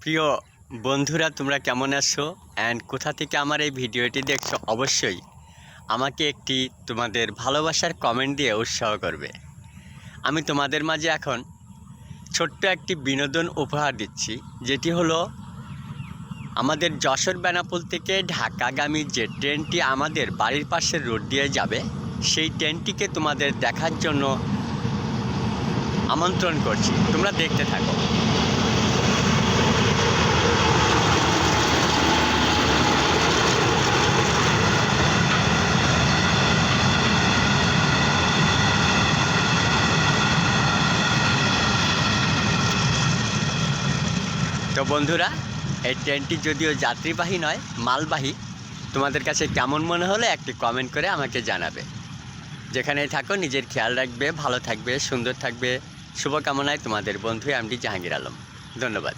প্রিয় বন্ধুরা, তোমরা কেমন আছো অ্যান্ড কোথা থেকে আমার এই ভিডিওটি দেখছো? অবশ্যই আমাকে একটি তোমাদের ভালোবাসার কমেন্ট দিয়ে উৎসাহ করবে। আমি তোমাদের মাঝে এখন ছোট্ট একটি বিনোদন উপহার দিচ্ছি, যেটি হলো আমাদের যশোর বেনাপোল থেকে ঢাকাগামী যে ট্রেনটি আমাদের বাড়ির পাশের রোড দিয়ে যাবে, সেই ট্রেনটিকে তোমাদের দেখার জন্য আমন্ত্রণ করছি। তোমরা দেখতে থাকো। তো বন্ধুরা, এই ট্রেনটি যদিও যাত্রীবাহী নয়, মালবাহী, তোমাদের কাছে কেমন মনে হলো একটি কমেন্ট করে আমাকে জানাবে। যেখানেই থাকো নিজের খেয়াল রাখবে, ভালো থাকবে, সুন্দর থাকবে। শুভকামনায় তোমাদের বন্ধু এমডি জাহাঙ্গীর আলম। ধন্যবাদ।